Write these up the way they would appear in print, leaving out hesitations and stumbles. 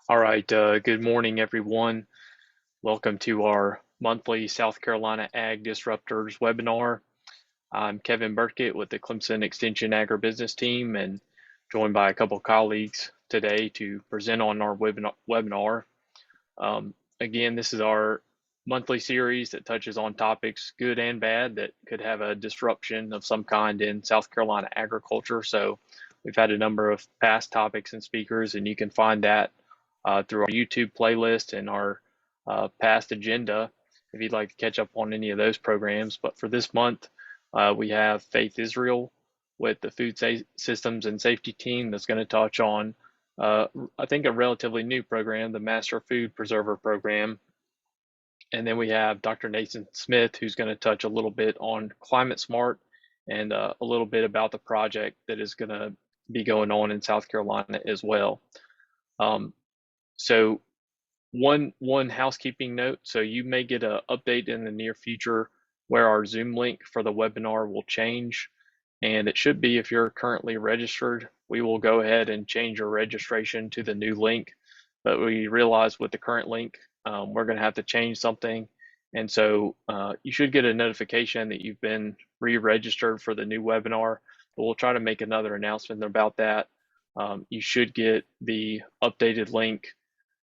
All right, good morning, everyone. Welcome to our monthly South Carolina Ag Disruptors webinar. I'm Kevin Burkett with the Clemson Extension Agribusiness Team and joined by a couple colleagues today to present on our webinar. Again, this is our monthly series that touches on topics good and bad that could have a disruption of some kind in South Carolina agriculture. So we've had a number of past topics and speakers, and you can find that through our YouTube playlist and our past agenda if you'd like to catch up on any of those programs. But for this month, we have Faith Isreal with the Food Systems and Safety Team that's going to touch on, I think, a relatively new program, the Master Food Preserver Program. And then we have Dr. Nathan Smith, who's going to touch a little bit on Climate Smart and a little bit about the project that is going to be going on in South Carolina as well. So one housekeeping note, so you may get an update in the near future where our Zoom link for the webinar will change, and it should be if you're currently registered, we will go ahead and change your registration to the new link, but we realize with the current link, we're going to have to change something, and so you should get a notification that you've been re-registered for the new webinar, but we'll try to make another announcement about that. You should get the updated link,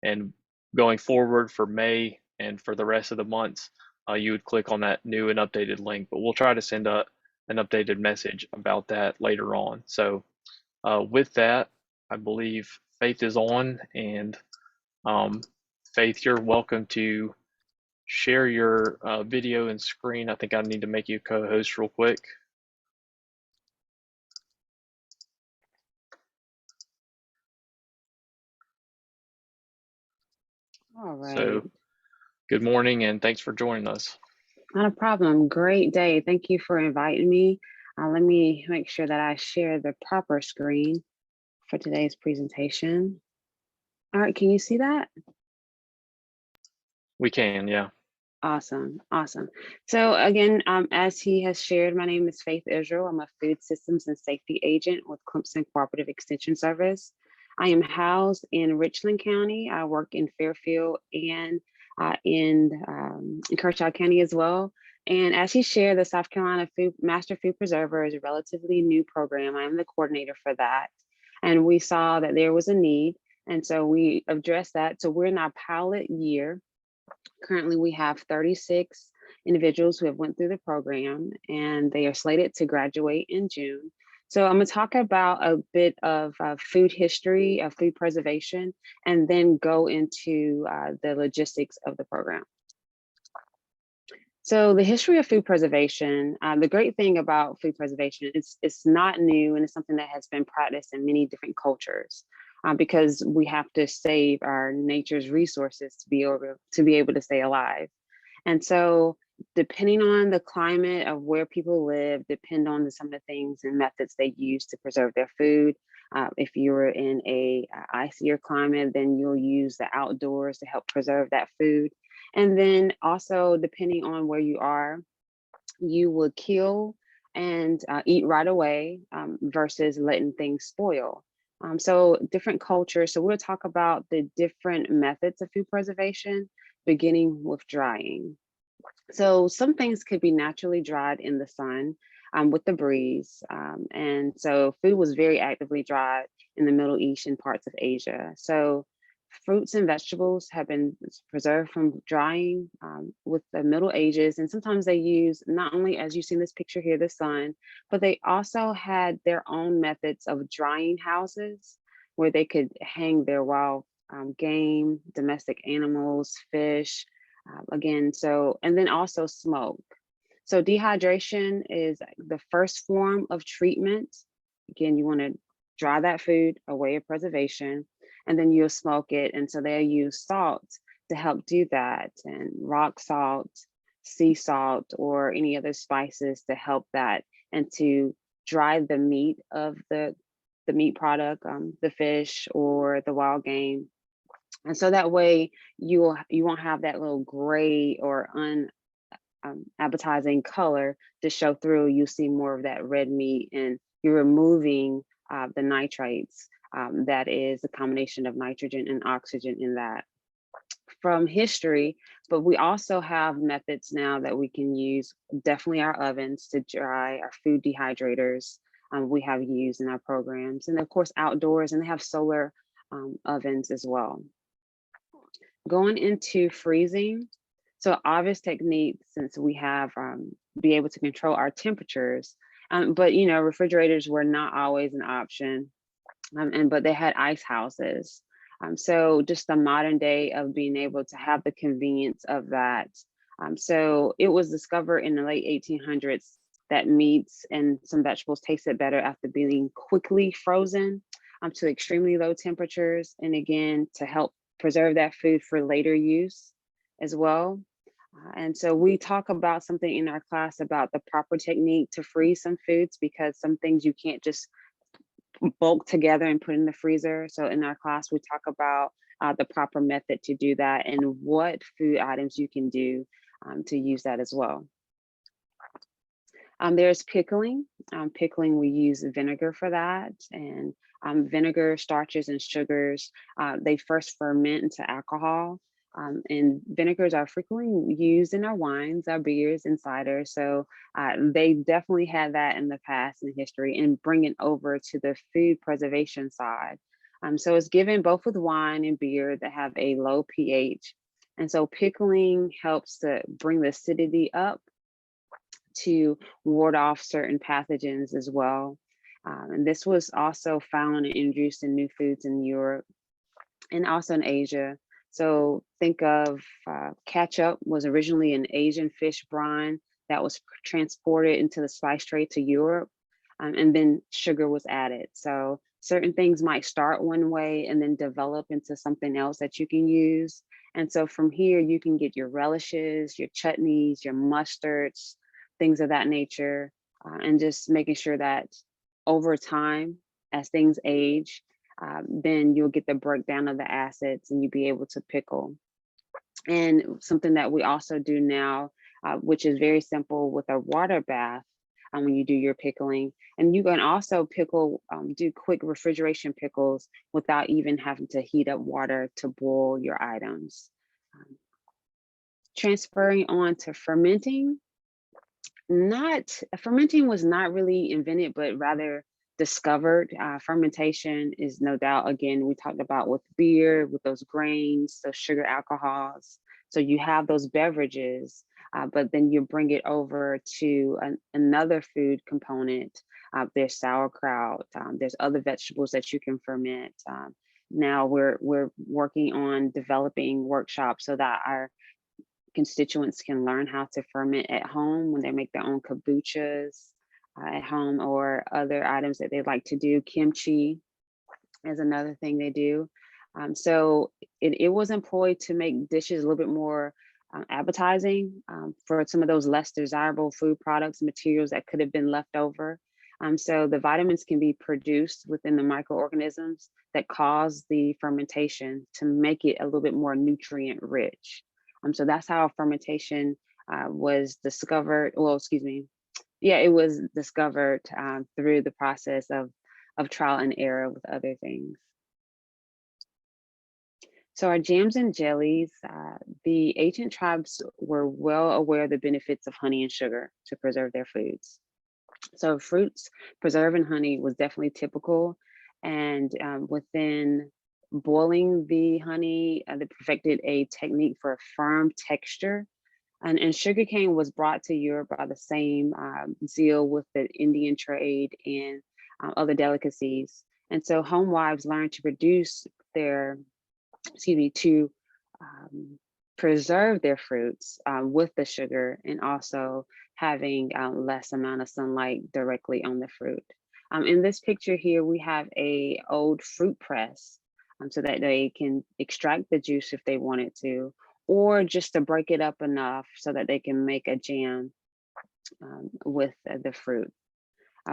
and going forward for May and for the rest of the months, you would click on that new and updated link, but we'll try to send an updated message about that later on. So with that, I believe Faith is on, and Faith, you're welcome to share your video and screen. I think I need to make you a co-host real quick. All right. So good morning and thanks for joining us. Not a problem. Great day. Thank you for inviting me. Let me make sure that I share the proper screen for today's presentation. All right, can you see that? We can, yeah. Awesome. So again, as he has shared, my name is Faith Isreal. I'm a food systems and safety agent with Clemson Cooperative Extension Service. I am housed in Richland County. I work in Fairfield and in Kershaw County as well. And as he shared, the South Carolina Master Food Preserver is a relatively new program. I'm the coordinator for that. And we saw that there was a need. And so we addressed that. So we're in our pilot year. Currently, we have 36 individuals who have went through the program, and they are slated to graduate in June. So I'm going to talk about a bit of food history, of food preservation, and then go into the logistics of the program. So the history of food preservation, the great thing about food preservation is it's not new, and it's something that has been practiced in many different cultures. Because we have to save our nature's resources to be able to stay alive. And so depending on the climate of where people live, depend on some of the things and methods they use to preserve their food. If you're in a icier climate, then you'll use the outdoors to help preserve that food. And then also depending on where you are, you will kill and eat right away versus letting things spoil. So different cultures. So we'll talk about the different methods of food preservation, beginning with drying. So some things could be naturally dried in the sun with the breeze. And so food was very actively dried in the Middle East and parts of Asia. So fruits and vegetables have been preserved from drying with the Middle Ages. And sometimes they use, not only as you see in this picture here, the sun, but they also had their own methods of drying houses where they could hang their wild game, domestic animals, fish, again, so, and then also smoke. So dehydration is the first form of treatment. Again, you want to dry that food, a way of preservation, and then you'll smoke it. And so they'll use salt to help do that, and rock salt, sea salt, or any other spices to help that, and to dry the meat of the meat product, the fish or the wild game. And so that way you won't have that little gray or appetizing color to show through. You see more of that red meat, and you're removing the nitrates that is a combination of nitrogen and oxygen in that from history, but we also have methods now that we can use, definitely our ovens to dry our food dehydrators. We have used in our programs, and of course outdoors, and they have solar ovens as well. Going into freezing, so obvious technique since we have be able to control our temperatures, but refrigerators were not always an option, but they had ice houses. So just the modern day of being able to have the convenience of that. So it was discovered in the late 1800s that meats and some vegetables tasted better after being quickly frozen to extremely low temperatures. And again, to help preserve that food for later use as well. And so we talk about something in our class about the proper technique to freeze some foods, because some things you can't just bulk together and put in the freezer. So in our class, we talk about the proper method to do that and what food items you can do to use that as well. There's pickling. Pickling, we use vinegar for that. And vinegar, starches, and sugars, they first ferment into alcohol. And vinegars are frequently used in our wines, our beers, and cider. So they definitely had that in the past in history, and bring it over to the food preservation side. So it's given both with wine and beer that have a low pH. And so pickling helps to bring the acidity up to ward off certain pathogens as well. And this was also found and introduced in new foods in Europe and also in Asia. So think of ketchup was originally an Asian fish brine that was transported into the spice trade to Europe, and then sugar was added. So certain things might start one way and then develop into something else that you can use. And so from here, you can get your relishes, your chutneys, your mustards, things of that nature, and just making sure that over time, as things age, then you'll get the breakdown of the acids and you'll be able to pickle. And something that we also do now, which is very simple with a water bath, when you do your pickling. And you can also pickle, do quick refrigeration pickles without even having to heat up water to boil your items. Transferring on to fermenting, fermenting was not really invented, but rather discovered. Fermentation is no doubt, again, we talked about with beer, with those grains, those sugar alcohols. So you have those beverages, but then you bring it over to another food component. There's sauerkraut, there's other vegetables that you can ferment. Now we're working on developing workshops so that our constituents can learn how to ferment at home when they make their own kombuchas at home, or other items that they like to do. Kimchi is another thing they do. So it was employed to make dishes a little bit more appetizing for some of those less desirable food products, materials that could have been left over. So the vitamins can be produced within the microorganisms that cause the fermentation to make it a little bit more nutrient rich. So that's how fermentation was discovered. Well, excuse me. Yeah, it was discovered through the process of trial and error with other things. So our jams and jellies, the ancient tribes were well aware of the benefits of honey and sugar to preserve their foods. So fruits preserved in honey was definitely typical. And within boiling the honey, they perfected a technique for a firm texture. And sugarcane was brought to Europe by the same zeal with the Indian trade and other delicacies. And so home wives learned to produce their, to preserve their fruits with the sugar, and also having less amount of sunlight directly on the fruit. In this picture here, we have a old fruit press so that they can extract the juice if they wanted to, or just to break it up enough so that they can make a jam with the fruit.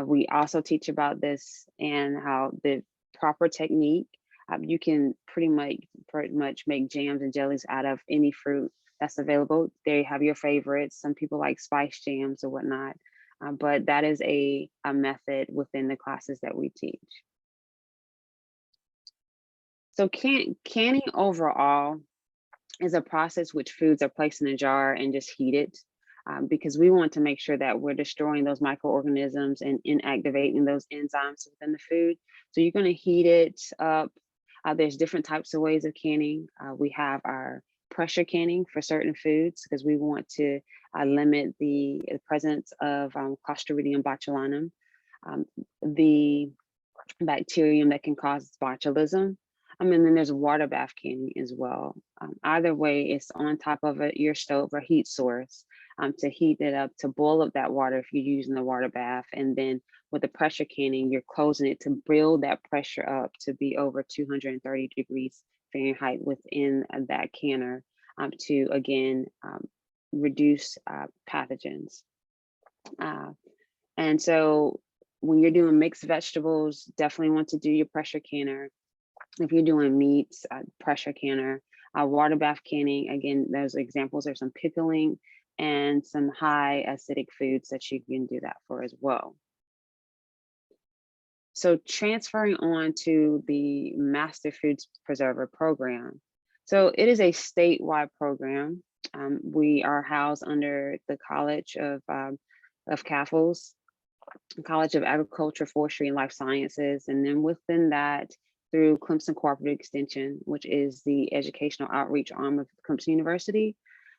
We also teach about this and how the proper technique, you can pretty much make jams and jellies out of any fruit that's available. There you have your favorites. Some people like spice jams or whatnot, but that is a method within the classes that we teach. So canning overall is a process which foods are placed in a jar and just heated, because we want to make sure that we're destroying those microorganisms and inactivating those enzymes within the food. So you're going to heat it up. There's different types of ways of canning. We have our pressure canning for certain foods because we want to limit the presence of Clostridium botulinum, the bacterium that can cause botulism. And then there's water bath canning as well. Either way, it's on top of your stove or heat source to heat it up, to boil up that water if you're using the water bath. And then with the pressure canning, you're closing it to build that pressure up to be over 230 degrees Fahrenheit within that canner to, again, reduce pathogens. And so when you're doing mixed vegetables, definitely want to do your pressure canner. If you're doing meats, pressure canner. Water bath canning, again, those examples are some pickling and some high acidic foods that you can do that for as well. So transferring on to the Master Foods Preserver program. So it is a statewide program. We are housed under the College of CAFLs, College of Agriculture, Forestry, and Life Sciences. And then within that, through Clemson Cooperative Extension, which is the educational outreach arm of Clemson University.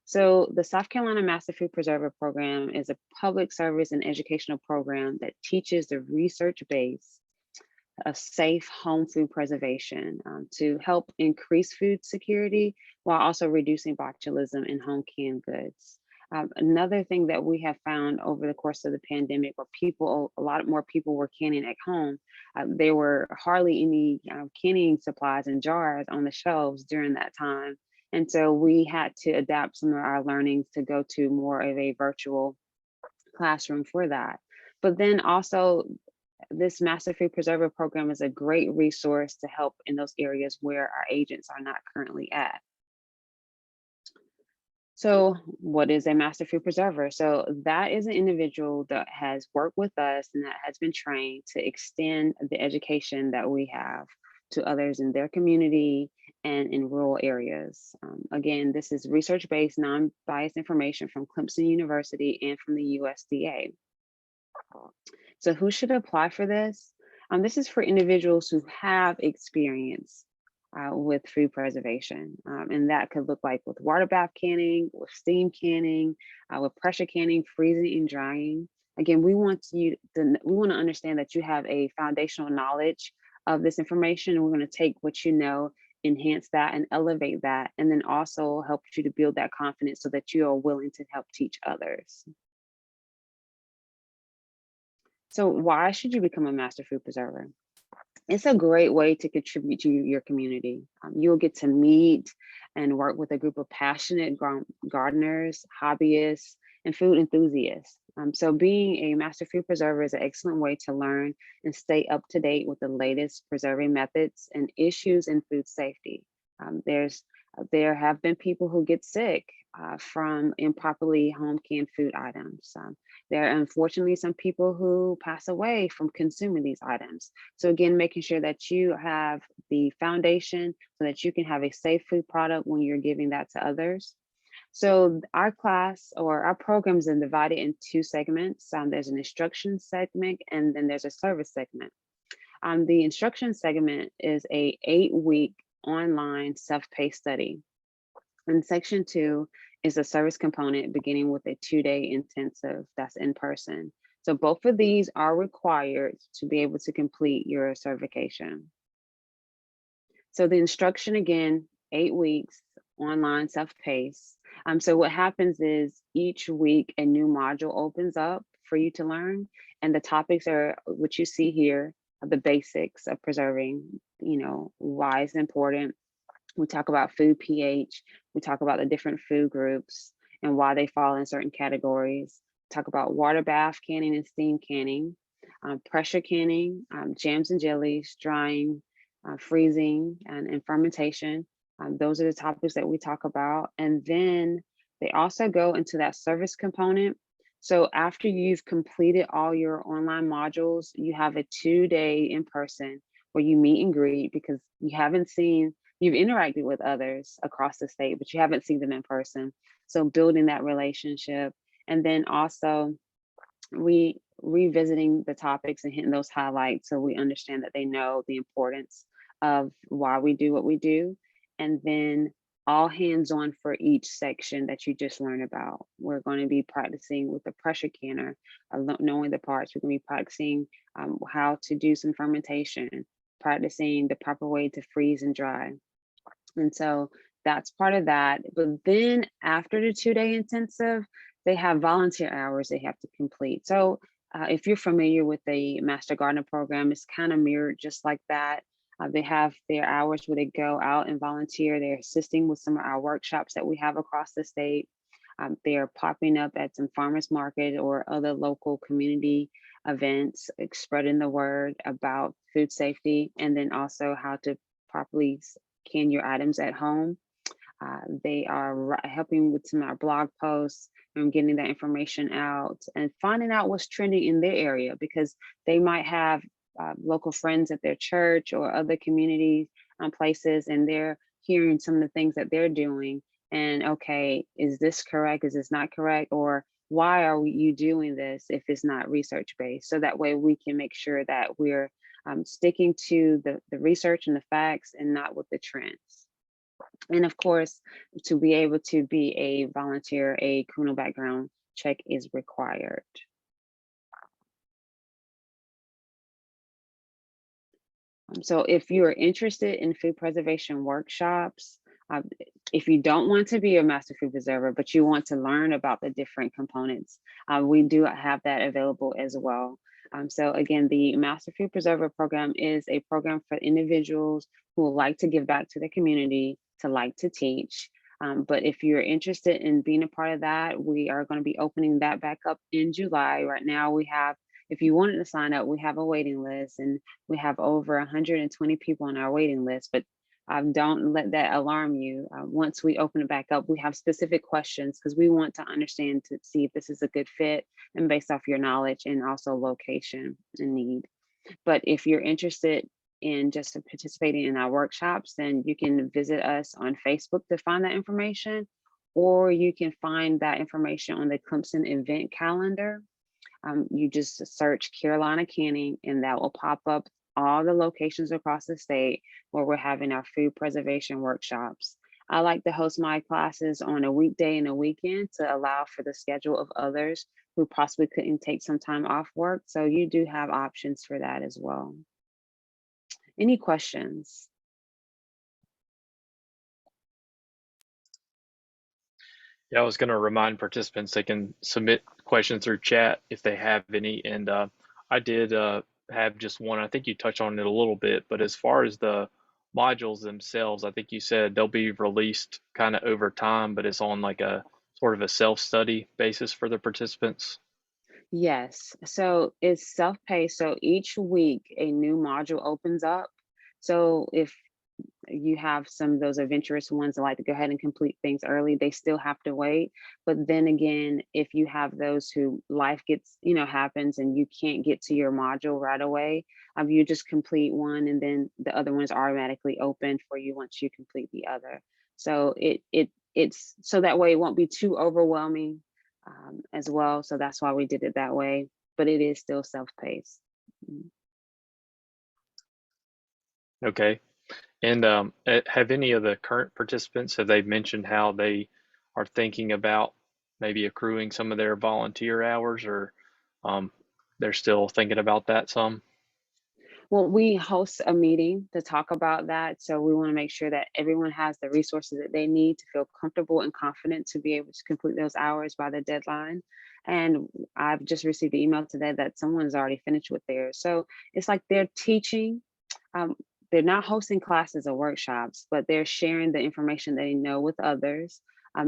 So the South Carolina Master Food Preserver Program is a public service and educational program that teaches the research base of safe home food preservation to help increase food security while also reducing botulism in home canned goods. Another thing that we have found over the course of the pandemic, where a lot more people were canning at home, there were hardly any canning supplies and jars on the shelves during that time. And so we had to adapt some of our learnings to go to more of a virtual classroom for that. But then also, this Master Food Preserver program is a great resource to help in those areas where our agents are not currently at. So what is a Master Food Preserver? So that is an individual that has worked with us and that has been trained to extend the education that we have to others in their community and in rural areas. Again, this is research-based, non-biased information from Clemson University and from the USDA. So who should apply for this? This is for individuals who have experience with food preservation. And that could look like with water bath canning, with steam canning, with pressure canning, freezing and drying. Again, we want to understand that you have a foundational knowledge of this information. And we're going to take what you know, enhance that and elevate that, and then also help you to build that confidence so that you are willing to help teach others. So why should you become a Master Food Preserver? It's a great way to contribute to your community. You'll get to meet and work with a group of passionate gardeners, hobbyists, and food enthusiasts. So being a Master Food Preserver is an excellent way to learn and stay up to date with the latest preserving methods and issues in food safety. There have been people who get sick from improperly home canned food items. There are unfortunately some people who pass away from consuming these items. So again, making sure that you have the foundation so that you can have a safe food product when you're giving that to others. So our class or our programs are divided in two segments. There's an instruction segment and then there's a service segment. The instruction segment is a 8-week online self-paced study. And section 2 is a service component beginning with a 2-day intensive that's in person. So both of these are required to be able to complete your certification. So the instruction, again, 8 weeks, online self-paced. So what happens is each week a new module opens up for you to learn, and the topics are what you see here, the basics of preserving, why it's important. We talk about food pH. We talk about the different food groups and why they fall in certain categories. Talk about water bath canning and steam canning, pressure canning, jams and jellies, drying, freezing, and fermentation. Those are the topics that we talk about. And then they also go into that service component. So after you've completed all your online modules, you have a 2-day in person where you meet and greet, because you've interacted with others across the state, but you haven't seen them in person. So building that relationship, and then also revisiting the topics and hitting those highlights so we understand that they know the importance of why we do what we do. And then all hands on for each section that you just learned about. We're going to be practicing with the pressure canner, knowing the parts. We're going to be practicing how to do some fermentation, practicing the proper way to freeze and dry. And so that's part of that. But then after the 2-day intensive, they have volunteer hours they have to complete. So if you're familiar with the Master Gardener program, it's kind of mirrored just like that. They have their hours where they go out and volunteer. They're assisting with some of our workshops that we have across the state. They're popping up at some farmers market or other local community events, spreading the word about food safety, and then also how to properly can your items at home. They are helping with some of our blog posts and getting that information out and finding out what's trending in their area, because they might have local friends at their church or other community places, and they're hearing some of the things that they're doing. And okay, is this correct? Is this not correct? Or why are you doing this if it's not research based? So that way we can make sure that we're sticking to the research and the facts and not with the trends. And of course, to be able to be a volunteer, a criminal background check is required. So if you are interested in food preservation workshops, if you don't want to be a master food preserver, but you want to learn about the different components, we do have that available as well. So again, the Master Food Preserver program is a program for individuals who would like to give back to the community, to like to teach. But if you're interested in being a part of that, we are going to be opening that back up in July. Right now we have, if you wanted to sign up, we have a waiting list, and we have over 120 people on our waiting list. But don't let that alarm you. Once we open it back up, we have specific questions because we want to understand to see if this is a good fit and based off your knowledge and also location and need. But if you're interested in just participating in our workshops, then you can visit us on Facebook to find that information, or you can find that information on the Clemson event calendar. You just search Carolina Canning, and that will pop up all the locations across the state where we're having our food preservation workshops. I like to host my classes on a weekday and a weekend to allow for the schedule of others who possibly couldn't take some time off work. So you do have options for that as well. Any questions? Yeah, I was going to remind participants they can submit questions through chat if they have any. And I did have just one. I think you touched on it a little bit, but as far as the modules themselves, I think you said they'll be released kind of over time, but it's on like a sort of a self-study basis for the participants. Yes, so it's self-paced. So each week a new module opens up. So if you have some of those adventurous ones that like to go ahead and complete things early, they still have to wait. But then again, if you have those who life gets, happens and you can't get to your module right away, you just complete one and then the other one is automatically open for you once you complete the other. So it's so that way it won't be too overwhelming as well. So that's why we did it that way, but it is still self-paced. Okay. And have any of the current participants, have they mentioned how they are thinking about maybe accruing some of their volunteer hours, or they're still thinking about that some? Well, we host a meeting to talk about that. So we want to make sure that everyone has the resources that they need to feel comfortable and confident to be able to complete those hours by the deadline. And I've just received an email today that someone's already finished with theirs. So it's like they're teaching. They're not hosting classes or workshops, but they're sharing the information they know with others.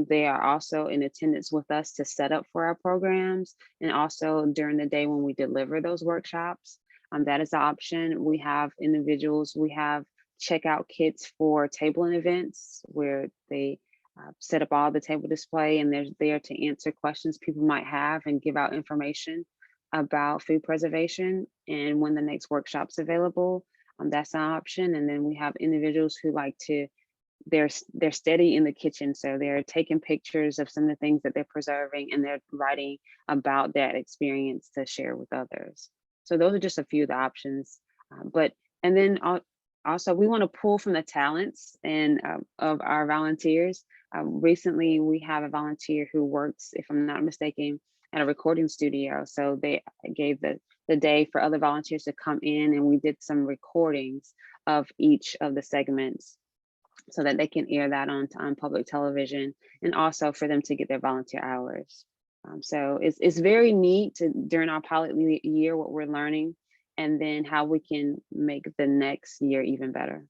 They are also in attendance with us to set up for our programs, and also during the day when we deliver those workshops. That is the option. We have individuals, we have checkout kits for tabling events where they set up all the table display, and they're there to answer questions people might have and give out information about food preservation and when the next workshop's available. That's an option. And then we have individuals who like to, they're steady in the kitchen, so they're taking pictures of some of the things that they're preserving, and they're writing about that experience to share with others. So those are just a few of the options. But and then also we want to pull from the talents and of our volunteers. Recently, we have a volunteer who works, if I'm not mistaken, at a recording studio. So they gave the day for other volunteers to come in, and we did some recordings of each of the segments so that they can air that on public television, and also for them to get their volunteer hours. So it's very neat during our pilot year, what we're learning, and then how we can make the next year even better.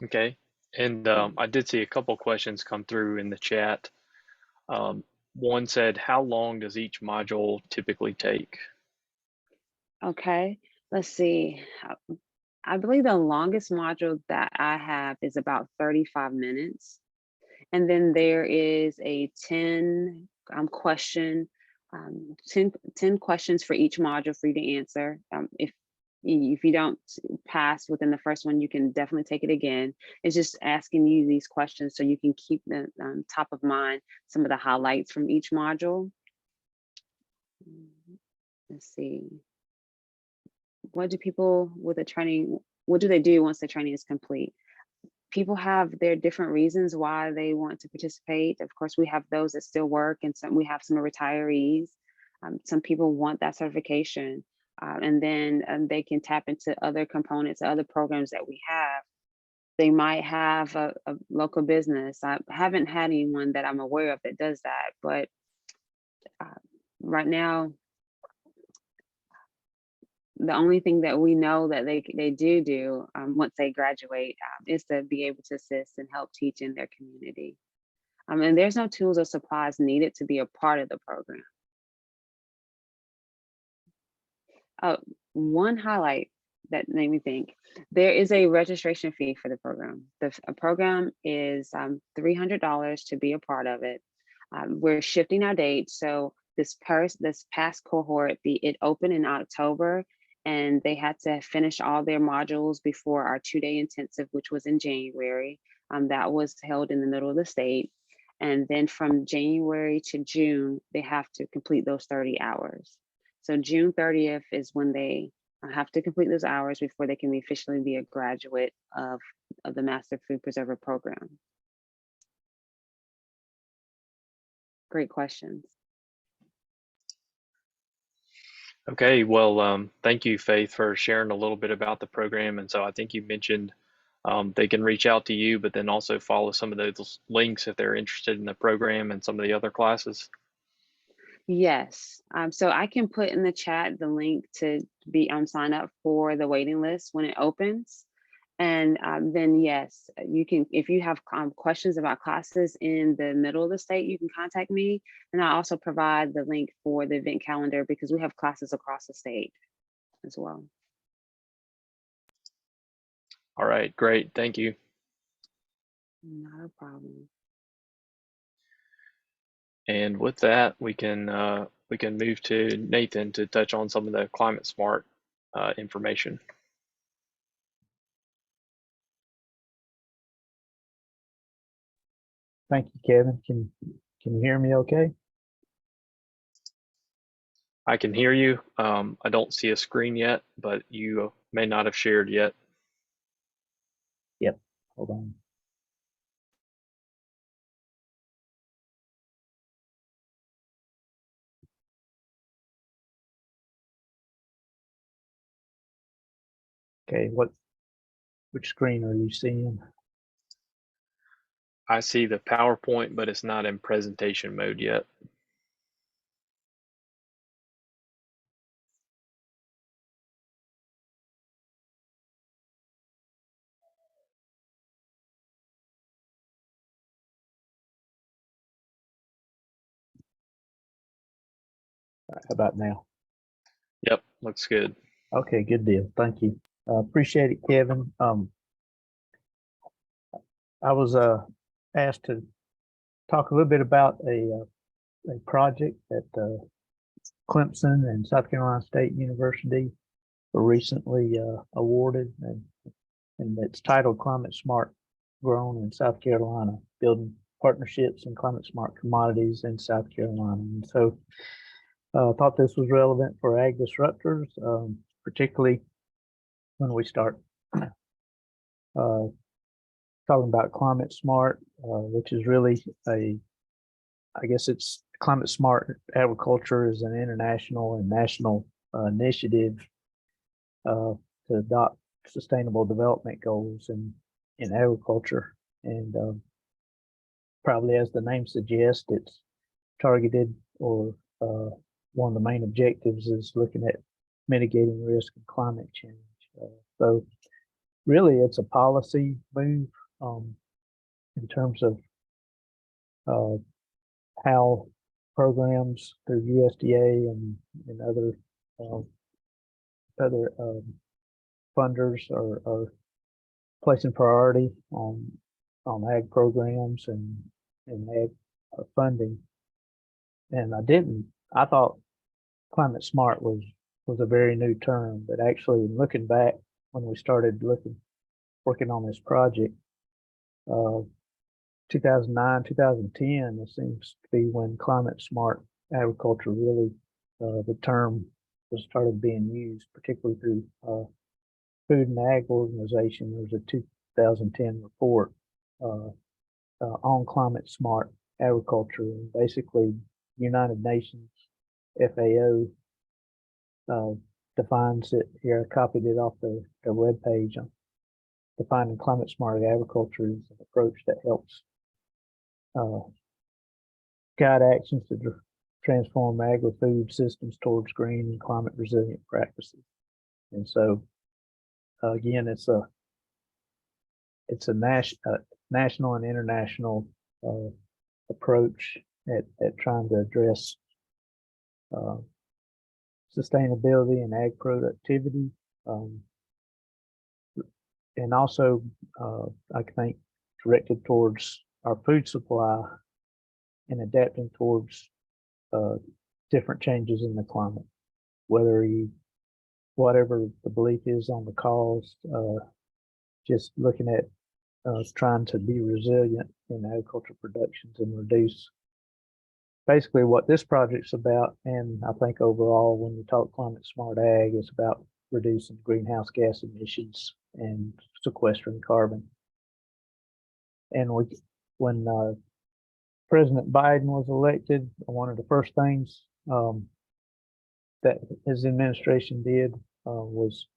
Okay. And I did see a couple questions come through in the chat. One said, how long does each module typically take? Okay, let's see. I believe the longest module that I have is about 35 minutes. And then there is a 10 question, 10 questions for each module for you to answer. If you don't pass within the first one, you can definitely take it again. It's just asking you these questions so you can keep the top of mind some of the highlights from each module. Let's see. What do people with the training, what do they do once the training is complete? People have their different reasons why they want to participate. Of course, we have those that still work, and we have some retirees. Some people want that certification, and then they can tap into other components, other programs that we have. They might have a local business. I haven't had anyone that I'm aware of that does that, but right now, the only thing that we know that they do once they graduate is to be able to assist and help teach in their community. And there's no tools or supplies needed to be a part of the program. One highlight that made me think, there is a registration fee for the program. The program is $300 to be a part of it. We're shifting our date. So this past cohort, it opened in October, and they had to finish all their modules before our 2-day intensive, which was in January. That was held in the middle of the state. And then from January to June, they have to complete those 30 hours. So June 30th is when they have to complete those hours before they can officially be a graduate of the Master Food Preserver program. Great questions. Okay, well, thank you, Faith, for sharing a little bit about the program. And so I think you mentioned they can reach out to you, but then also follow some of those links if they're interested in the program and some of the other classes. Yes, so I can put in the chat the link to be sign up for the waiting list when it opens. And then yes, you can, if you have questions about classes in the middle of the state, you can contact me. And I also provide the link for the event calendar because we have classes across the state as well. All right, great, thank you. Not a problem. And with that, we can move to Nathan to touch on some of the climate smart information. Thank you, Kevin. Can you hear me okay? I can hear you. I don't see a screen yet, but you may not have shared yet. Yep, hold on. Okay, which screen are you seeing? I see the PowerPoint, but it's not in presentation mode yet. How about now? Yep, looks good. Okay, good deal. Thank you. Appreciate it, Kevin. I was asked to talk a little bit about a project at Clemson and South Carolina State University. were recently awarded, and it's titled Climate Smart Grown in South Carolina, Building Partnerships in Climate Smart Commodities in South Carolina. And so I thought this was relevant for ag disruptors, particularly when we start talking about climate smart, which is really I guess it's climate smart agriculture is an international and national initiative to adopt sustainable development goals in agriculture. And probably, as the name suggests, it's targeted, or one of the main objectives is looking at mitigating risk of climate change. So really it's a policy move in terms of how programs through USDA and other funders are placing priority on ag programs and ag funding. And I thought climate smart was a very new term, but actually looking back when we started working on this project, 2009, 2010, it seems to be when climate smart agriculture really, the term was started being used, particularly through Food and Ag Organization. There's a 2010 report on climate smart agriculture, and basically United Nations FAO defines it here. I copied it off their webpage. Defining climate smart agriculture is an approach that helps guide actions to transform agri-food systems towards green and climate resilient practices. And so again, it's a national and international approach at trying to address sustainability and ag productivity, and also I think directed towards our food supply and adapting towards different changes in the climate, whatever the belief is on the cause, just looking at trying to be resilient in agricultural productions and reduce basically what this project's about. And I think overall, when you talk climate smart ag, it's about reducing greenhouse gas emissions and sequestering carbon. And when President Biden was elected, one of the first things that his administration did was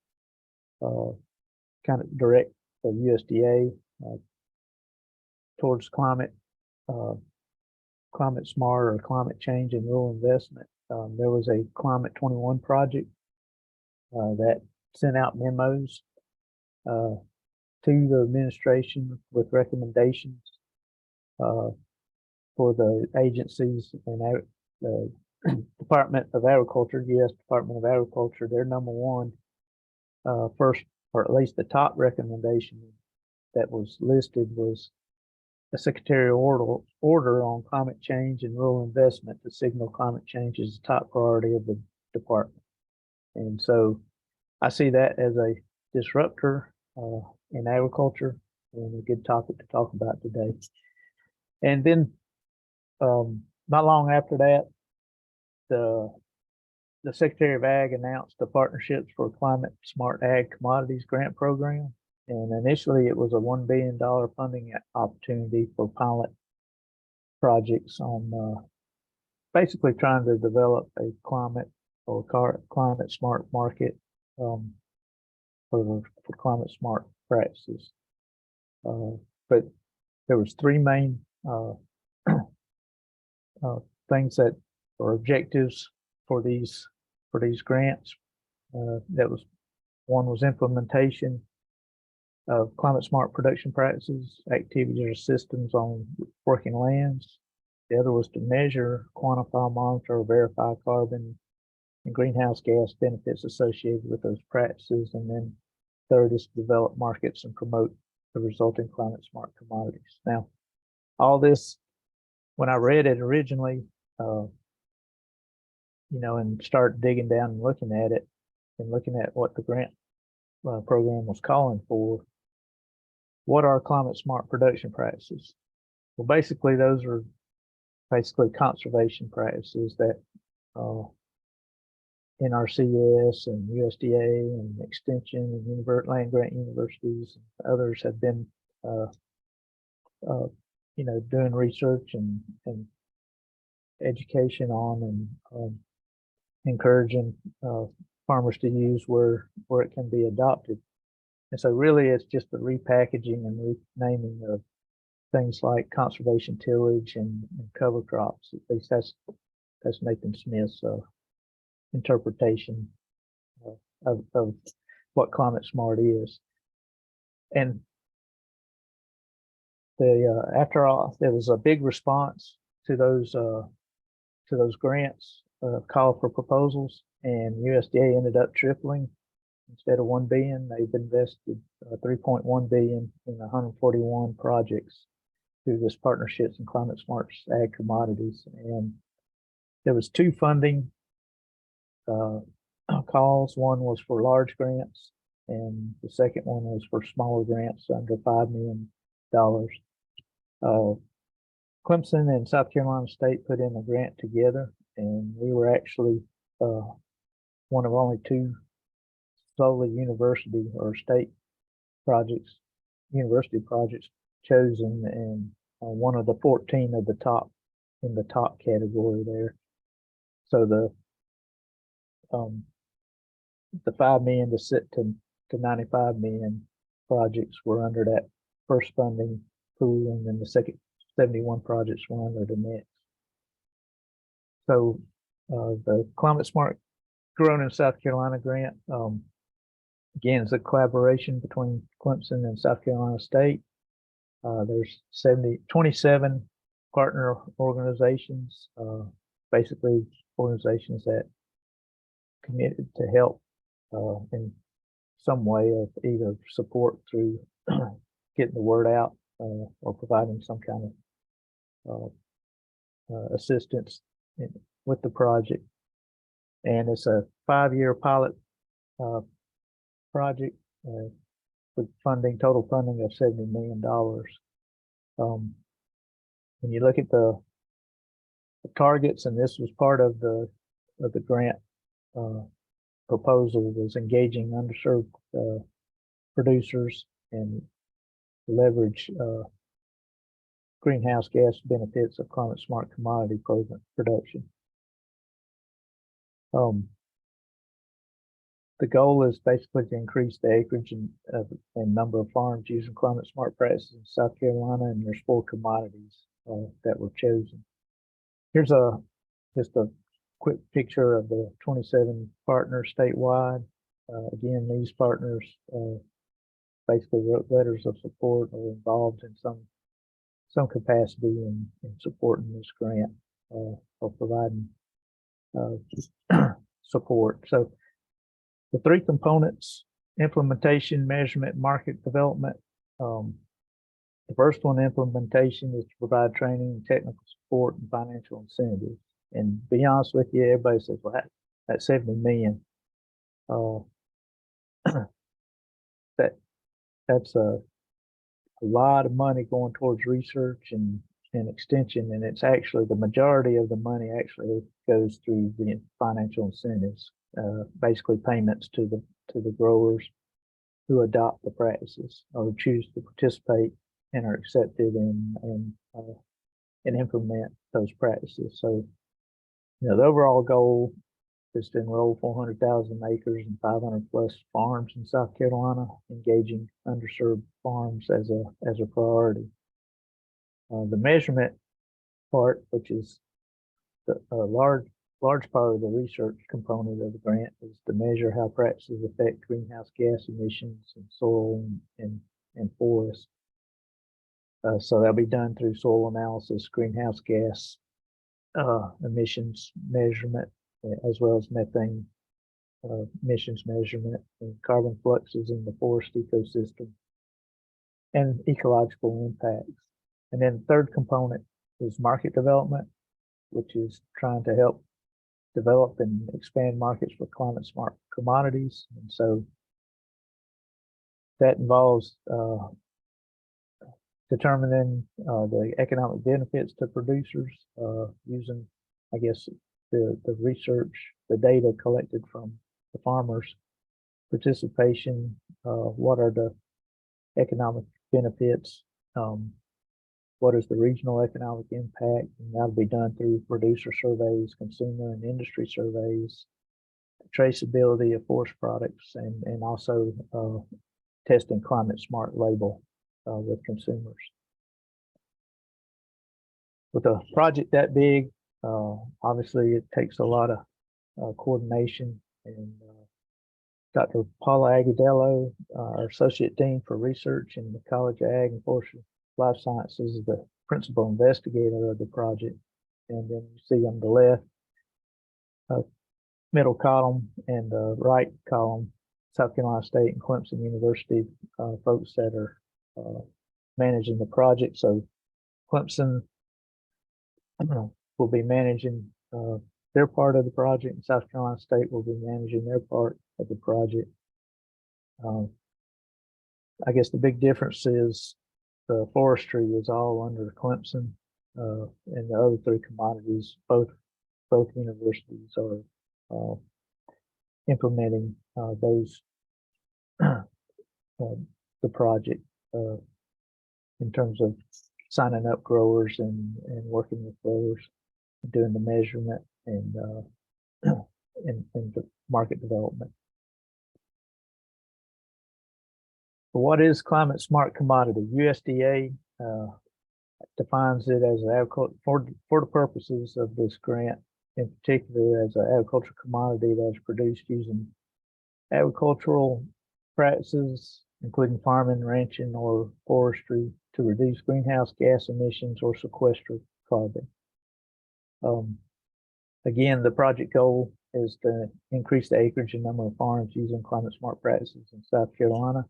kind of direct the USDA towards climate smart or climate change and rural investment. There was a Climate 21 project that sent out memos to the administration with recommendations for the agencies and the Department of Agriculture, U.S. Department of Agriculture. Their number one first, or at least the top recommendation that was listed, was a secretarial order on climate change and rural investment to signal climate change as a top priority of the department. And so I see that as a disruptor in agriculture, and a good topic to talk about today. And then not long after that, the Secretary of Ag announced the Partnerships for Climate Smart Ag Commodities Grant Program. And initially it was a $1 billion funding opportunity for pilot projects on basically trying to develop a climate smart market for climate smart practices. But there was three main things that are objectives for these grants. One was implementation of climate smart production practices, activities, or systems on working lands. The other was to measure, quantify, monitor, or verify carbon and greenhouse gas benefits associated with those practices. And then third is to develop markets and promote the resulting climate smart commodities. Now, all this, when I read it originally, and start digging down and looking at it, in looking at what the grant program was calling for, what are climate smart production practices? Well, basically, those are basically conservation practices that NRCS and USDA and Extension and land grant universities and others have been, doing research and education on, and encouraging farmers to use where it can be adopted. And so really it's just the repackaging and renaming of things like conservation tillage and cover crops. At least that's Nathan Smith's interpretation of what climate smart is. And after all, there was a big response to those grants, call for proposals, and USDA ended up tripling. Instead of $1 billion, they've invested $3.1 billion in 141 projects through this partnerships in climate smart ag commodities. And there was 2 funding calls. One was for large grants, and the second one was for smaller grants under $5 million. Clemson and South Carolina State put in a grant together, and we were actually one of only 2 solely university or state projects, university projects chosen, and one of the 14 of the top in the top category there. So the $5 million to 95 million projects were under that first funding pool, and then the second 71 projects were under the next. So the Climate Smart Grown in South Carolina grant, again, is a collaboration between Clemson and South Carolina State. There's 27 partner organizations, basically organizations that committed to help in some way of either support through getting the word out or providing some kind of assistance with the project. And it's a 5-year pilot project with total funding of $70 million. When you look at the targets, and this was part of the grant proposal, was engaging underserved producers and leverage greenhouse gas benefits of climate smart commodity production. The goal is basically to increase the acreage and number of farms using climate smart practices in South Carolina, and there's 4 commodities that were chosen. Here's just a quick picture of the 27 partners statewide. Again, these partners basically wrote letters of support or involved in some capacity in supporting this grant or providing support. So the 3 components: implementation, measurement, market development. The first one, implementation, is to provide training and technical support and financial incentives. And to be honest with you, everybody says, well, that's $70 million. That's a lot of money going towards research and extension, and it's actually the majority of the money actually goes through the financial incentives, basically payments to the growers who adopt the practices or choose to participate and are accepted and implement those practices. So, the overall goal is to enroll 400,000 acres and 500 plus farms in South Carolina, engaging underserved farms as a priority. The measurement part, which is a large part of the research component of the grant, is to measure how practices affect greenhouse gas emissions in soil and forest. So that'll be done through soil analysis, greenhouse gas emissions measurement, as well as methane emissions measurement and carbon fluxes in the forest ecosystem and ecological impacts. And then the third component is market development, which is trying to help develop and expand markets for climate smart commodities. And so that involves determining the economic benefits to producers using, I guess, the research, the data collected from the farmers' participation. What are the economic benefits? What is the regional economic impact? And that'll be done through producer surveys, consumer and industry surveys, traceability of forest products, and also testing climate smart label with consumers. With a project that big, obviously it takes a lot of coordination, and Dr. Paula Agudelo, our Associate Dean for Research in the College of Ag and Forestry Life Sciences, is the principal investigator of the project. And then you see on the left, middle column and the right column, South Carolina State and Clemson University folks that are managing the project. So Clemson will be managing their part of the project, and South Carolina State will be managing their part of the project. I guess the big difference is the forestry is all under Clemson, and the other three commodities, both universities are implementing those the project in terms of signing up growers and working with growers, doing the measurement and the market development. But what is climate smart commodity? USDA defines it as agriculture for the purposes of this grant, in particular, as an agricultural commodity that's produced using agricultural practices, including farming, ranching, or forestry, to reduce greenhouse gas emissions or sequester carbon. Again, the project goal is to increase the acreage and number of farms using climate smart practices in South Carolina.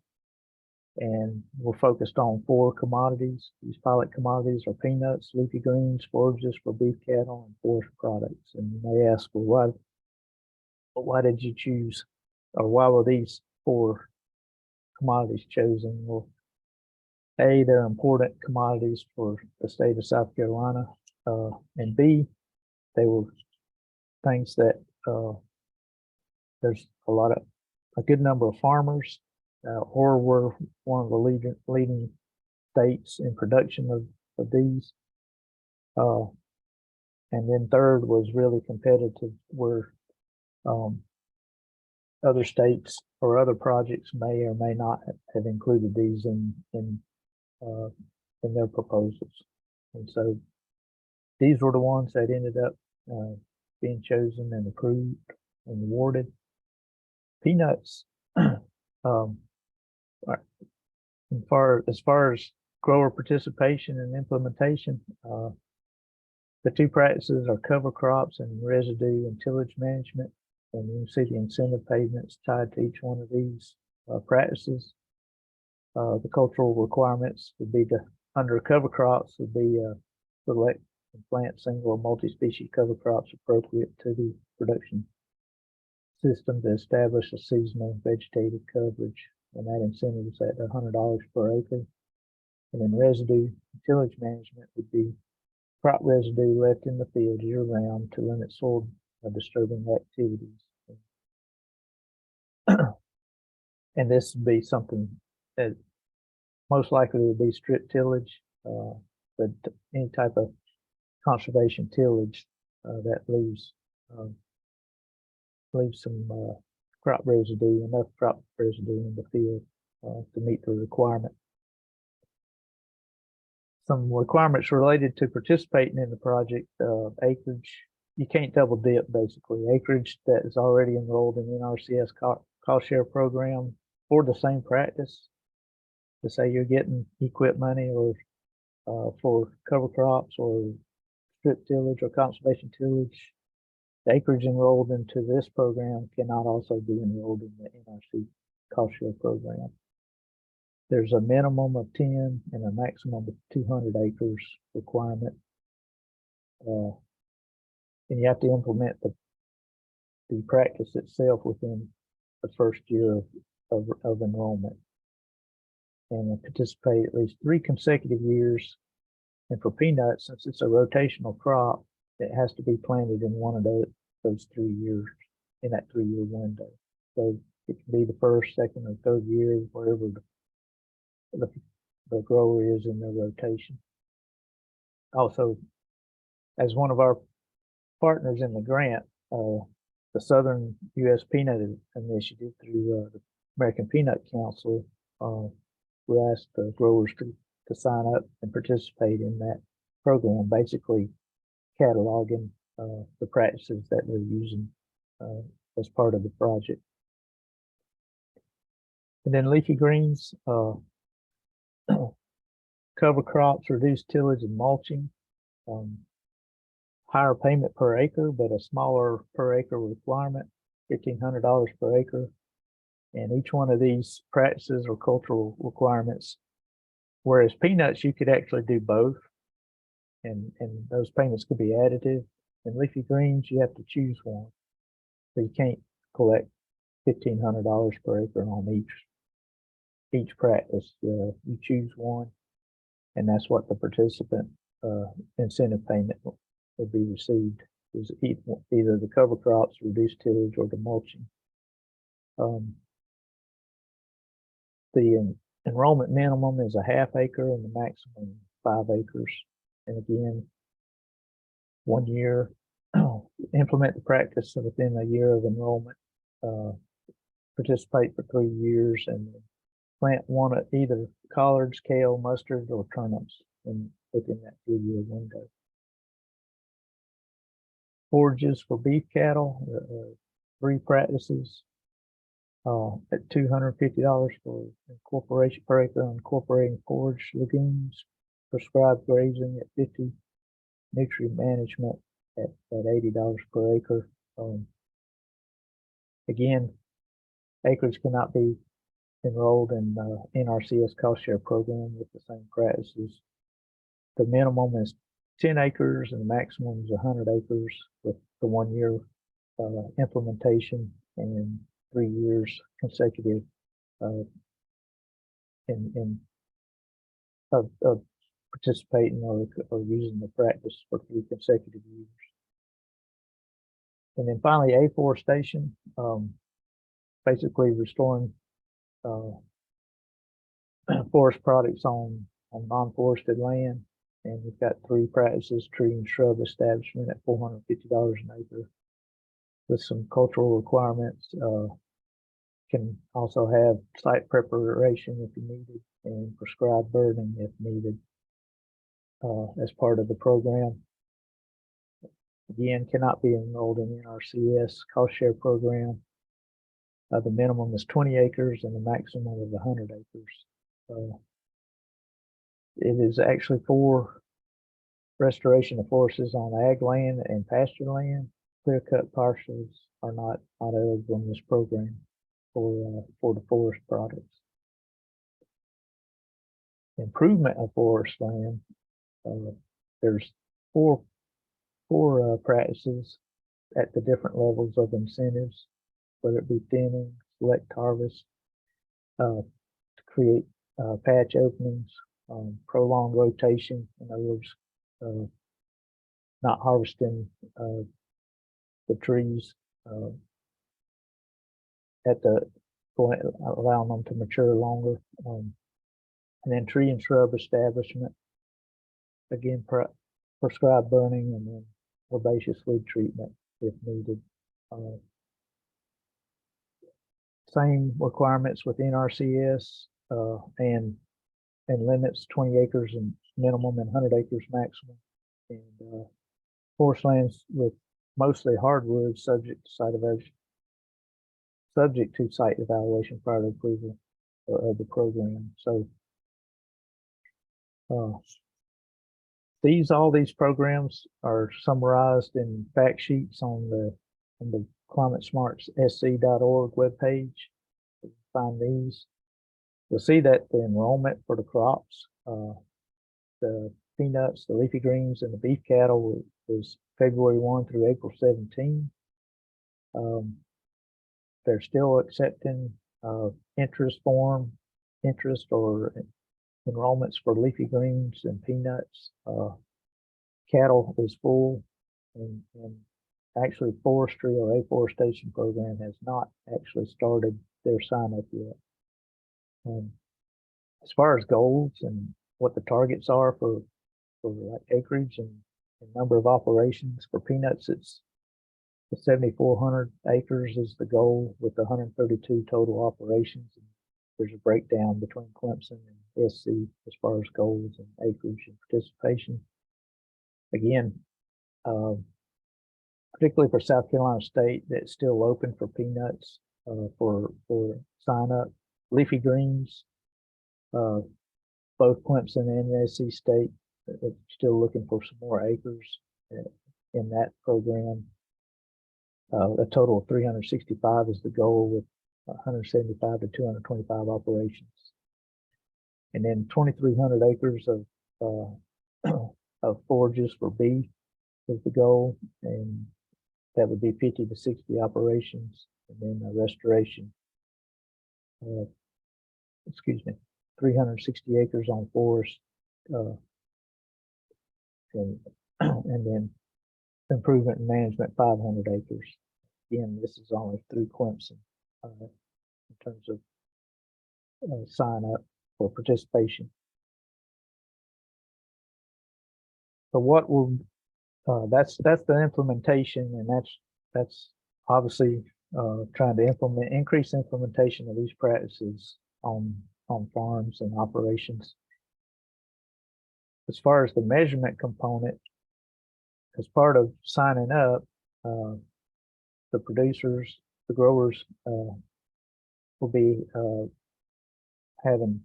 And we're focused on 4 commodities. These pilot commodities are peanuts, leafy greens, forages for beef cattle, and forest products. And you may ask, well, why did you choose, or why were these 4 commodities chosen? Well, A, they're important commodities for the state of South Carolina, and B, they were things that there's a good number of farmers, or we're one of the leading states in production of these. And then third was really competitive, where other states or other projects may or may not have included these in their proposals. And so these were the ones that ended up being chosen and approved and awarded. Peanuts, as far as grower participation and implementation, the 2 practices are cover crops and residue and tillage management. And you can see the incentive payments tied to each one of these practices. The cultural requirements would be under cover crops would be select and plant single or multi-species cover crops appropriate to the production system to establish a seasonal vegetative coverage, and that incentive is at $100 per acre. And then residue tillage management would be crop residue left in the field year-round to limit soil disturbing activities. And this would be something that most likely would be strip tillage, but any type of conservation tillage that leaves some crop residue, enough crop residue in the field to meet the requirement. Some requirements related to participating in the project: acreage. You can't double dip, basically. Acreage that is already enrolled in NRCS cost share program for the same practice. To say you're getting equip money or for cover crops or strip tillage or conservation tillage, the acreage enrolled into this program cannot also be enrolled in the NRC cost share program. There's a minimum of 10 and a maximum of 200 acres requirement. And you have to implement the practice itself within the first year of enrollment, and participate at least 3 consecutive years. And for peanuts, since it's a rotational crop, it has to be planted in one of those 3 years, in that 3-year window. So it can be the first, second, or third year, wherever the grower is in their rotation. Also, as one of our partners in the grant, the Southern U.S. Peanut Initiative through the American Peanut Council, we asked the growers to sign up and participate in that program, basically cataloging the practices that they're using as part of the project. And then leafy greens, cover crops, reduced tillage and mulching, higher payment per acre, but a smaller per acre requirement, $1,500 per acre. And each one of these practices or cultural requirements, whereas peanuts, you could actually do both, and those payments could be additive. In leafy greens, you have to choose one. So you can't collect $1,500 per acre on each practice. You choose one, and that's what the participant incentive payment will be received, is either the cover crops, reduced tillage, or the mulching. The enrollment minimum is a ½ acre and the maximum 5 acres. And again, 1 year, implement the practice within a year of enrollment, participate for 3 years, and plant one of either collards, kale, mustard, or turnips within that 3-year window. Forages for beef cattle, 3 practices at $250 for incorporation per acre, incorporating forage legumes, prescribed grazing at $50, nutrient management at $80 per acre. Again, acres cannot be enrolled in NRCS cost share program with the same practices. The minimum is 10 acres and the maximum is 100 acres with the 1 year implementation and 3 years consecutive of participating or using the practice for 3 consecutive years. And then finally, afforestation, basically restoring forest products on non-forested land. And we've got 3 practices: tree and shrub establishment at $450 an acre, with some cultural requirements. Can also have site preparation if needed, and prescribed burning if needed as part of the program. Again, cannot be enrolled in NRCS cost share program. The minimum is 20 acres and the maximum is 100 acres. It is actually for restoration of forests on ag land and pasture land. Clear-cut parcels are not eligible in this program for the forest products. Improvement of forest land. There's four practices at the different levels of incentives, whether it be thinning, select harvest, to create patch openings, prolonged rotation, in other words, not harvesting the trees at the point, allowing them to mature longer. And then tree and shrub establishment, again, prescribed burning, and then herbaceous weed treatment if needed. Same requirements with NRCS, and limits 20 acres and minimum and 100 acres maximum. And forest lands with mostly hardwood subject to site evaluation prior to approval of the program. So all these programs are summarized in fact sheets on the climatesmartsSC.org webpage. Find these. You'll see that the enrollment for the crops, the peanuts, the leafy greens, and the beef cattle was February 1 through April 17. They're still accepting interest or enrollments for leafy greens and peanuts. Cattle is full, and actually forestry or afforestation program has not actually started their sign up yet. As far as goals and what the targets are for like acreage and number of operations for peanuts, it's 7,400 acres is the goal with 132 total operations. And there's a breakdown between Clemson and SC as far as goals and acreage and participation. Again, particularly for South Carolina State, that's still open for peanuts for sign up. Leafy greens, both Clemson and SC State are still looking for some more acres in that program. A total of 365 is the goal, with 175 to 225 operations. And then 2,300 acres of forages for beef is the goal, and that would be 50 to 60 operations. And then restoration, 360 acres on forest, and then improvement and management 500 acres. Again, this is only through Clemson in terms of sign up for participation. So what will that's the implementation, and that's obviously trying to increase implementation of these practices on farms and operations. As far as the measurement component, as part of signing up, the producers, the growers will be having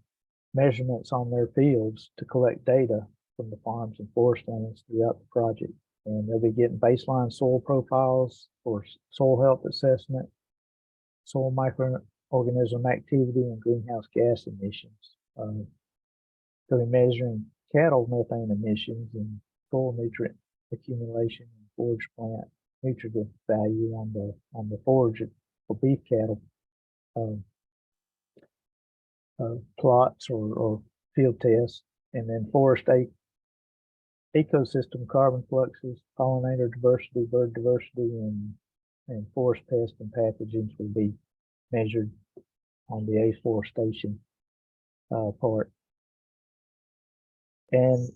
measurements on their fields to collect data from the farms and forest lands throughout the project. And they'll be getting baseline soil profiles for soil health assessment, soil microorganism activity, and greenhouse gas emissions. They'll be measuring cattle methane emissions and soil nutrient accumulation and forage plant nutrient value on the forage for beef cattle plots or field tests, and then forest ecosystem carbon fluxes, pollinator diversity, bird diversity, and forest pests and pathogens will be measured on the afforestation part. And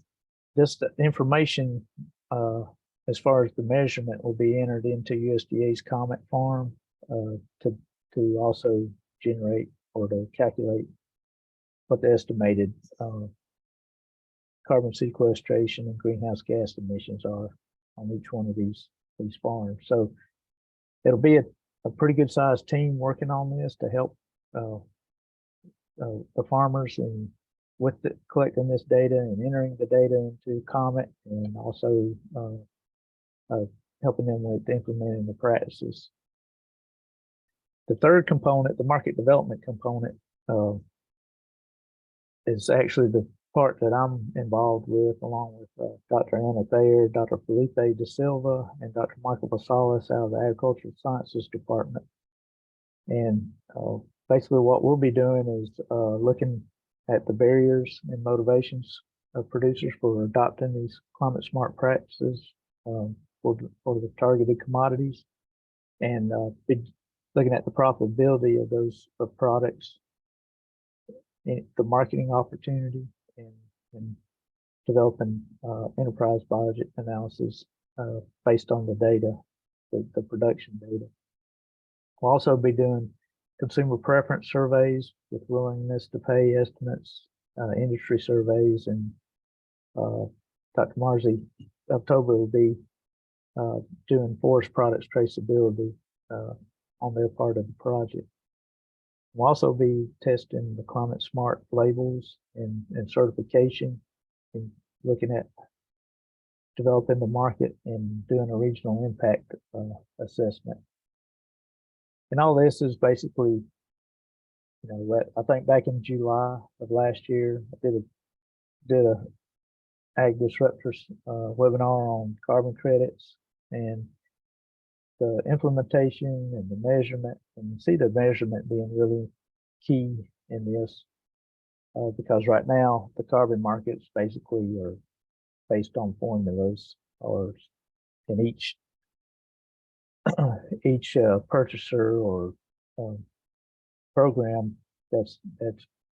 this information, as far as the measurement, will be entered into USDA's Comet Farm to also generate or to calculate what the estimated carbon sequestration and greenhouse gas emissions are on each one of these farms. So it'll be a pretty good sized team working on this to help the farmers and with collecting this data and entering the data into Comet, and also helping them with implementing the practices. The third component, the market development component, is actually the part that I'm involved with, along with Dr. Anna Thayer, Dr. Felipe Da Silva, and Dr. Michael Basalis out of the Agricultural Sciences Department. And basically what we'll be doing is looking at the barriers and motivations of producers for adopting these climate smart practices for the targeted commodities, and be looking at the profitability of those products, the marketing opportunity, and developing enterprise budget analysis based on the data, the production data. We'll also be doing consumer preference surveys with willingness to pay estimates, industry surveys, and Dr. Marzi October will be doing forest products traceability on their part of the project. We'll also be testing the climate smart labels and certification, and looking at developing the market and doing a regional impact assessment. And all this is basically, I think back in July of last year, I did a Ag Disruptors webinar on carbon credits, and the implementation and the measurement, and you see the measurement being really key in this, because right now the carbon markets basically are based on formulas, or in each purchaser or program that's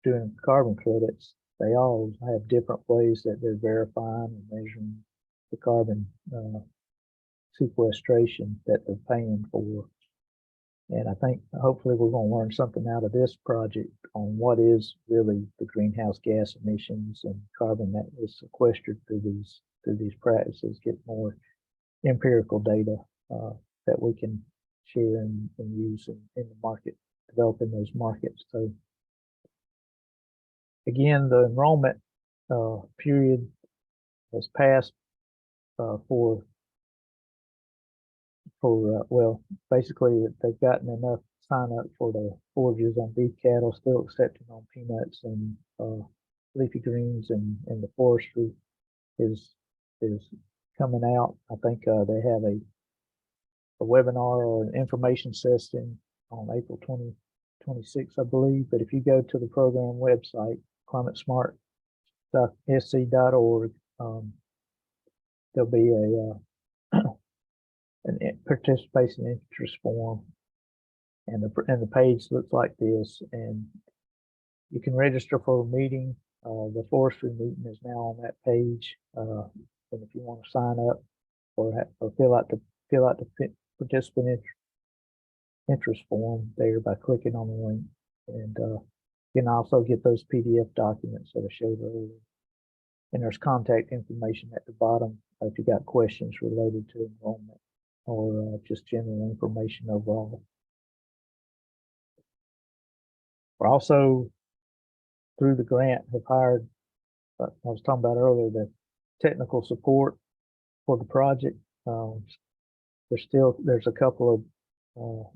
doing carbon credits, they all have different ways that they're verifying and measuring the carbon sequestration that they're paying for. And I think hopefully we're going to learn something out of this project on what is really the greenhouse gas emissions and carbon that is sequestered through these practices, get more empirical data that we can share and use in the market, developing those markets. So again, the enrollment period has passed for well, basically they've gotten enough sign up for the forages on beef cattle, still accepting on peanuts and leafy greens, and the forestry is coming out. I think they have a webinar or an information session on April 2026, I believe. But if you go to the program website, climatesmart.sc.org, there'll be an participation interest form, and the page looks like this, and you can register for a meeting. The forestry meeting is now on that page, and if you want to sign up or fill out the participant interest form there by clicking on the link, and you can also get those PDF documents that I showed earlier. And there's contact information at the bottom if you got questions related to enrollment or just general information overall. We're also, through the grant, have hired, I was talking about earlier, the technical support for the project. There's a couple of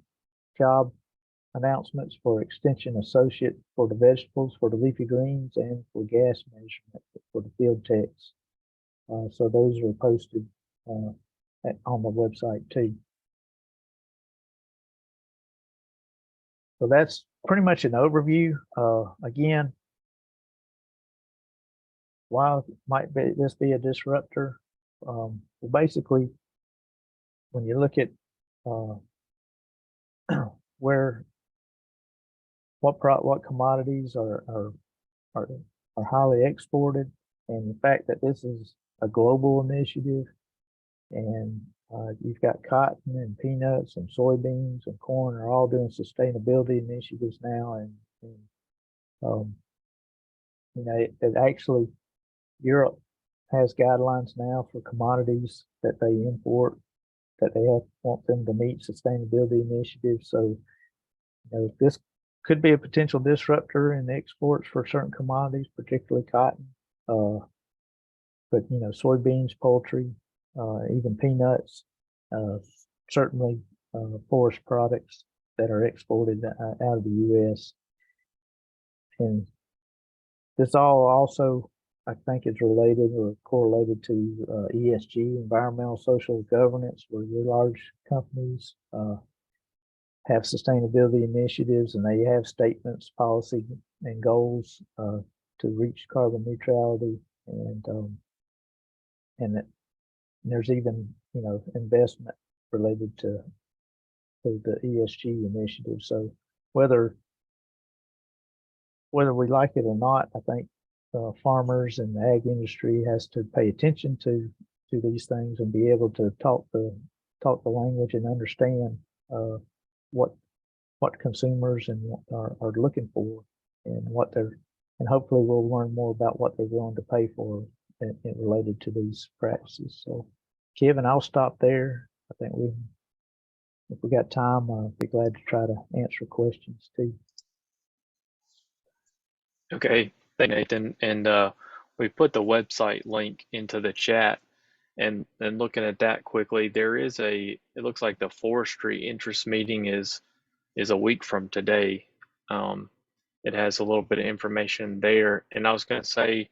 job announcements for extension associate for the vegetables, for the leafy greens, and for gas measurement for the field techs. So those are posted on the website too. So that's pretty much an overview. Again, why might this be a disruptor? Well, basically, when you look at what commodities are highly exported, and the fact that this is a global initiative, and you've got cotton and peanuts and soybeans and corn are all doing sustainability initiatives now, and you know, it actually, Europe has guidelines now for commodities that they import that they want them to meet sustainability initiatives. So, you know, this could be a potential disruptor in the exports for certain commodities, particularly cotton. But you know, soybeans, poultry, even peanuts, certainly forest products that are exported out of the U.S. And this all also, I think, is related or correlated to ESG, environmental social governance, where your large companies have sustainability initiatives, and they have statements, policy, and goals to reach carbon neutrality, and there's even, you know, investment related to the ESG initiative. So whether we like it or not, I think farmers and the ag industry has to pay attention to these things and be able to talk the language and understand what consumers are looking for, and and hopefully we'll learn more about what they're willing to pay for related to these practices. So, Kevin, I'll stop there. I think if we got time, I'll be glad to try to answer questions too. Okay, thank you, Nathan. And we put the website link into the chat, and looking at that quickly, there is it looks like the forestry interest meeting is a week from today. It has a little bit of information there. And I was going to say,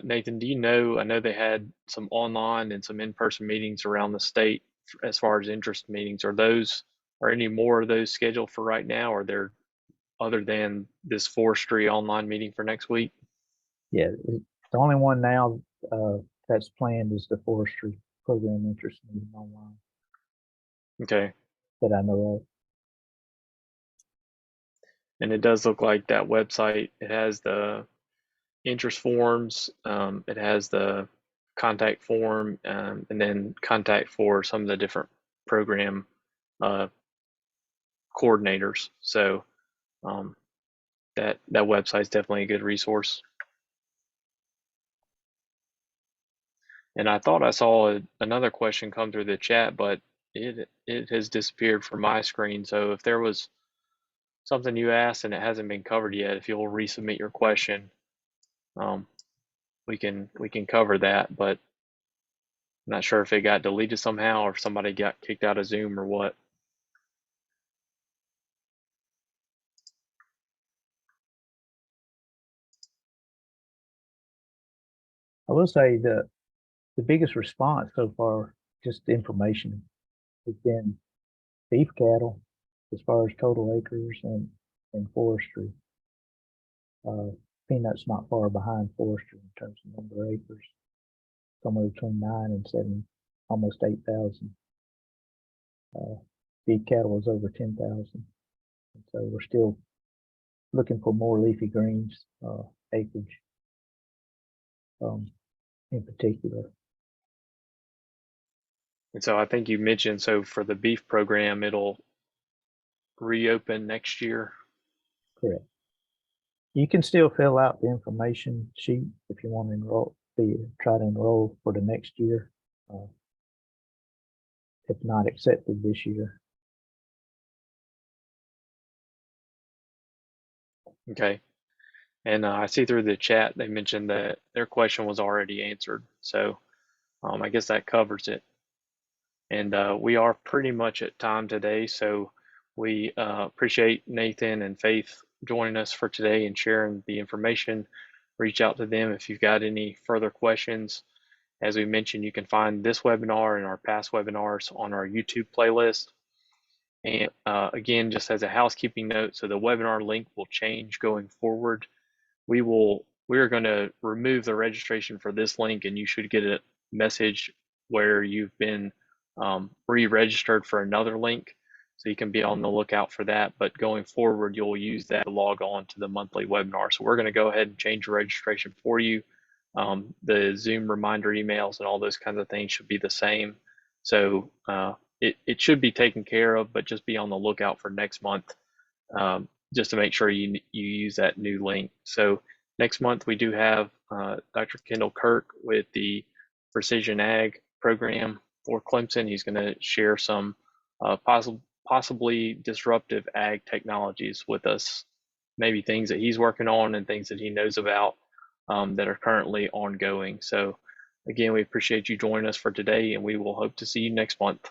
Nathan, do you know, I know they had some online and some in-person meetings around the state. as far as interest meetings. Are any more of those scheduled for right now? Or are there, other than this forestry online meeting for next week? Yeah, the only one now that's planned is the forestry program interest meeting online Okay. that I know of. And it does look like that website, it has the interest forms, it has the contact form, and then contact for some of the different program coordinators. So that website is definitely a good resource. And I thought I saw another question come through the chat, but it has disappeared from my screen. So if there was something you asked and it hasn't been covered yet, if you'll resubmit your question, we can cover that. But I'm not sure if it got deleted somehow or if somebody got kicked out of Zoom or what. I will say the biggest response so far, just information, has been beef cattle as far as total acres and forestry. Peanut's not far behind forestry in terms of number of acres, somewhere between 9 and 7, almost 8,000. Beef cattle is over 10,000. So we're still looking for more leafy greens acreage in particular. And so I think you mentioned, so for the beef program, it'll reopen next year. Correct. You can still fill out the information sheet if you want to enroll, try to enroll for the next year. If not accepted this year. Okay. And I see through the chat, they mentioned that their question was already answered. So I guess that covers it. And we are pretty much at time today. So we appreciate Nathan and Faith joining us for today and sharing the information. Reach out to them if you've got any further questions. As we mentioned, you can find this webinar and our past webinars on our YouTube playlist. And again, just as a housekeeping note, so the webinar link will change going forward. We are going to remove the registration for this link, and you should get a message where you've been re-registered for another link. So you can be on the lookout for that. But going forward, you'll use that to log on to the monthly webinar. So we're going to go ahead and change the registration for you. The Zoom reminder emails and all those kinds of things should be the same. So it should be taken care of, but just be on the lookout for next month, just to make sure you use that new link. So next month we do have Dr. Kendall Kirk with the Precision Ag program for Clemson. He's going to share some possibly disruptive ag technologies with us, maybe things that he's working on and things that he knows about that are currently ongoing. So again, we appreciate you joining us for today, and we will hope to see you next month.